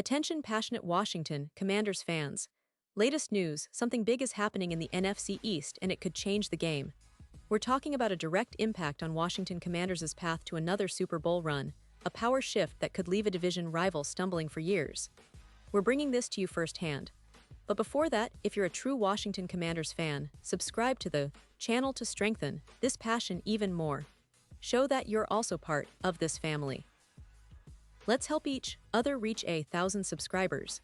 Attention passionate Washington Commanders fans. Latest news, something big is happening in the NFC East and it could change the game. We're talking about a direct impact on Washington Commanders' path to another Super Bowl run, a power shift that could leave a division rival stumbling for years. We're bringing this to you firsthand. But before that, if you're a true Washington Commanders fan, subscribe to the channel to strengthen this passion even more. Show that you're also part of this family. Let's help each other reach 1,000 subscribers.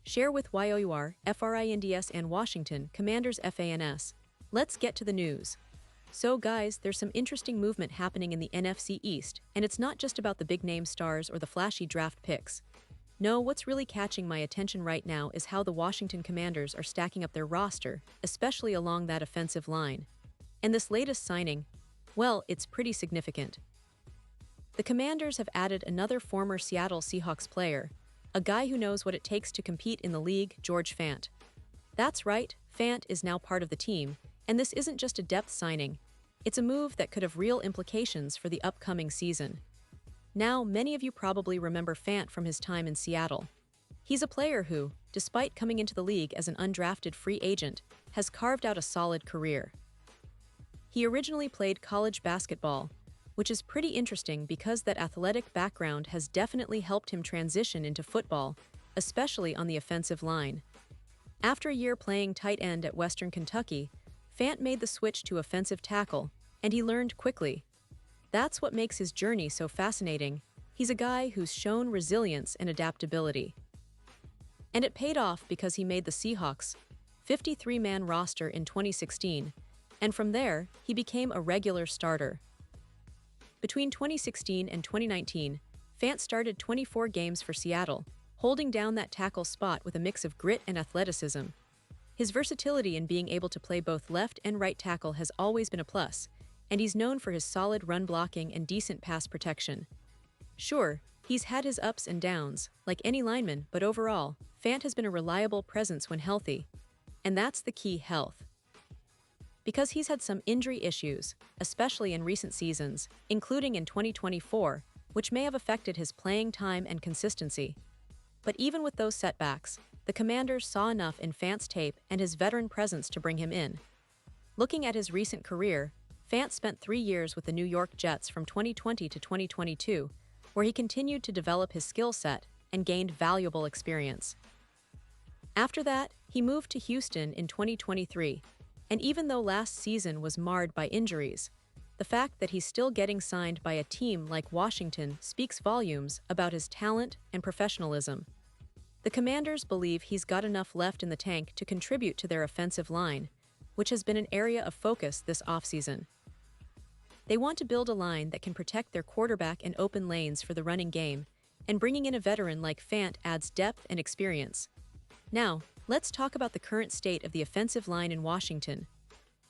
Share with YOUR, FRINDS and Washington Commanders FANS. Let's get to the news. So guys, there's some interesting movement happening in the NFC East, and it's not just about the big-name stars or the flashy draft picks. No, what's really catching my attention right now is how the Washington Commanders are stacking up their roster, especially along that offensive line. And this latest signing, well, it's pretty significant. The Commanders have added another former Seattle Seahawks player, a guy who knows what it takes to compete in the league, George Fant. That's right, Fant is now part of the team, and this isn't just a depth signing. It's a move that could have real implications for the upcoming season. Now, many of you probably remember Fant from his time in Seattle. He's a player who, despite coming into the league as an undrafted free agent, has carved out a solid career. He originally played college basketball, which is pretty interesting because that athletic background has definitely helped him transition into football, especially on the offensive line. After a year playing tight end at Western Kentucky, Fant made the switch to offensive tackle, and he learned quickly. That's what makes his journey so fascinating. He's a guy who's shown resilience and adaptability. And it paid off because he made the Seahawks' 53-man roster in 2016, and from there, he became a regular starter. Between 2016 and 2019, Fant started 24 games for Seattle, holding down that tackle spot with a mix of grit and athleticism. His versatility in being able to play both left and right tackle has always been a plus, and he's known for his solid run blocking and decent pass protection. Sure, he's had his ups and downs, like any lineman, but overall, Fant has been a reliable presence when healthy. And that's the key: health. Because he's had some injury issues, especially in recent seasons, including in 2024, which may have affected his playing time and consistency. But even with those setbacks, the Commanders saw enough in Fant's tape and his veteran presence to bring him in. Looking at his recent career, Fant spent 3 years with the New York Jets from 2020 to 2022, where he continued to develop his skill set and gained valuable experience. After that, he moved to Houston in 2023, and even though last season was marred by injuries, the fact that he's still getting signed by a team like Washington speaks volumes about his talent and professionalism. The Commanders believe he's got enough left in the tank to contribute to their offensive line, which has been an area of focus this offseason. They want to build a line that can protect their quarterback in open lanes for the running game, and bringing in a veteran like Fant adds depth and experience. Now, let's talk about the current state of the offensive line in Washington.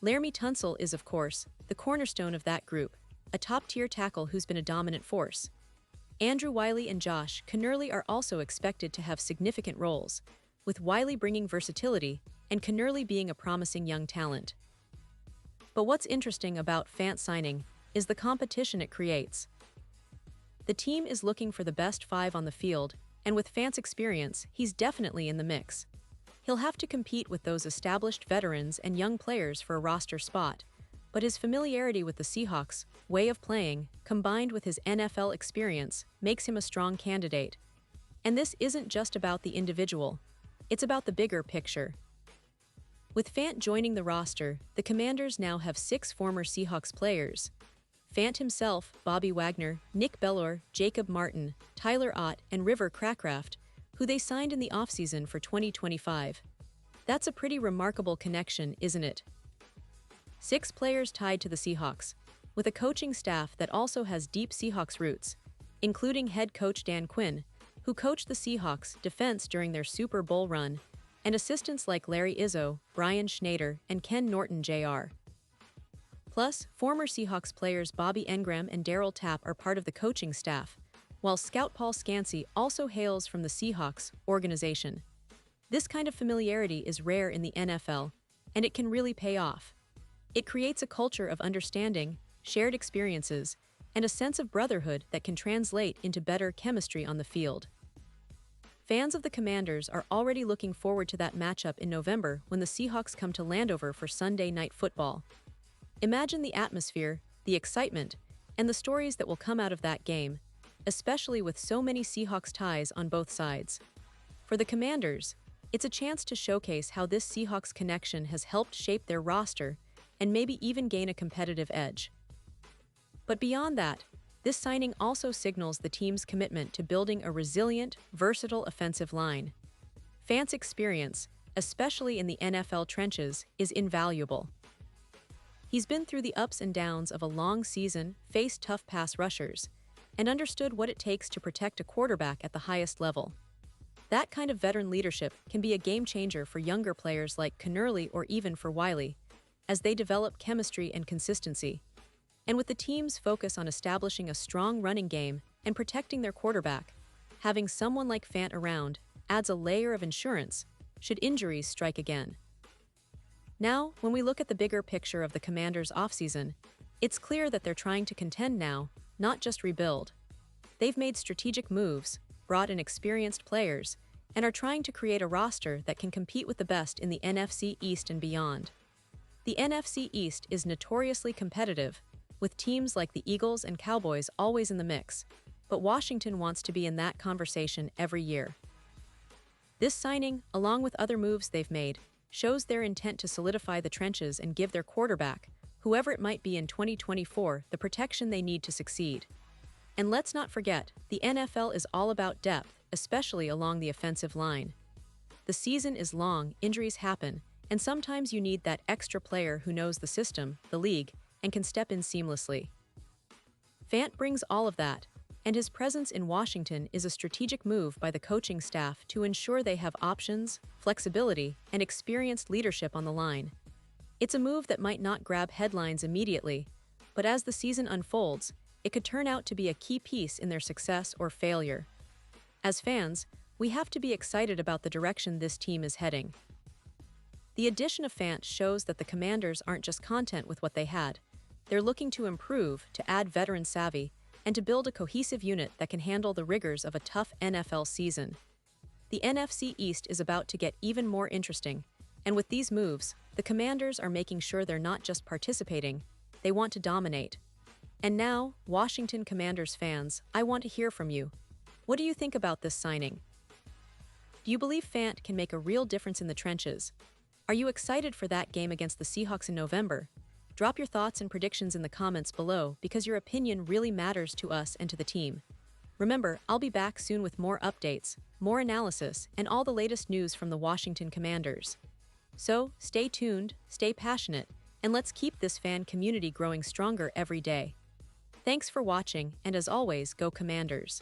Laremy Tunsil is, of course, the cornerstone of that group, a top-tier tackle who's been a dominant force. Andrew Wiley and Josh Kennerly are also expected to have significant roles, with Wiley bringing versatility and Kennerly being a promising young talent. But what's interesting about Fant signing is the competition it creates. The team is looking for the best 5 on the field, and with Fant's experience, he's definitely in the mix. He'll have to compete with those established veterans and young players for a roster spot, but his familiarity with the Seahawks' way of playing, combined with his NFL experience, makes him a strong candidate. And this isn't just about the individual, it's about the bigger picture. With Fant joining the roster, the Commanders now have 6 former Seahawks players: Fant himself, Bobby Wagner, Nick Bellore, Jacob Martin, Tyler Ott, and River Cracraft, who they signed in the offseason for 2025. That's a pretty remarkable connection, isn't it? 6 players tied to the Seahawks, with a coaching staff that also has deep Seahawks roots, including head coach Dan Quinn, who coached the Seahawks defense during their Super Bowl run, and assistants like Larry Izzo, Brian Schneider, and Ken Norton Jr. Plus, former Seahawks players Bobby Engram and Darryl Tapp are part of the coaching staff, while scout Paul Scansey also hails from the Seahawks organization. This kind of familiarity is rare in the NFL, and it can really pay off. It creates a culture of understanding, shared experiences, and a sense of brotherhood that can translate into better chemistry on the field. Fans of the Commanders are already looking forward to that matchup in November when the Seahawks come to Landover for Sunday Night Football. Imagine the atmosphere, the excitement, and the stories that will come out of that game, especially with so many Seahawks ties on both sides. For the Commanders, it's a chance to showcase how this Seahawks connection has helped shape their roster and maybe even gain a competitive edge. But beyond that, this signing also signals the team's commitment to building a resilient, versatile offensive line. Fant's experience, especially in the NFL trenches, is invaluable. He's been through the ups and downs of a long season, faced tough pass rushers, and understood what it takes to protect a quarterback at the highest level. That kind of veteran leadership can be a game changer for younger players like Kennerly or even for Wiley, as they develop chemistry and consistency. And with the team's focus on establishing a strong running game and protecting their quarterback, having someone like Fant around adds a layer of insurance should injuries strike again. Now, when we look at the bigger picture of the Commanders' offseason, it's clear that they're trying to contend now, not just rebuild. They've made strategic moves, brought in experienced players, and are trying to create a roster that can compete with the best in the NFC East and beyond. The NFC East is notoriously competitive, with teams like the Eagles and Cowboys always in the mix, but Washington wants to be in that conversation every year. This signing, along with other moves they've made, shows their intent to solidify the trenches and give their quarterback, whoever it might be in 2024, the protection they need to succeed. And let's not forget, the NFL is all about depth, especially along the offensive line. The season is long, injuries happen, and sometimes you need that extra player who knows the system, the league, and can step in seamlessly. Fant brings all of that, and his presence in Washington is a strategic move by the coaching staff to ensure they have options, flexibility, and experienced leadership on the line. It's a move that might not grab headlines immediately, but as the season unfolds, it could turn out to be a key piece in their success or failure. As fans, we have to be excited about the direction this team is heading. The addition of Fant shows that the Commanders aren't just content with what they had. They're looking to improve, to add veteran savvy, and to build a cohesive unit that can handle the rigors of a tough NFL season. The NFC East is about to get even more interesting, and with these moves, the Commanders are making sure they're not just participating, they want to dominate. And now, Washington Commanders fans, I want to hear from you. What do you think about this signing? Do you believe Fant can make a real difference in the trenches? Are you excited for that game against the Seahawks in November? Drop your thoughts and predictions in the comments below because your opinion really matters to us and to the team. Remember, I'll be back soon with more updates, more analysis, and all the latest news from the Washington Commanders. So, stay tuned, stay passionate, and let's keep this fan community growing stronger every day. Thanks for watching, and as always, go Commanders!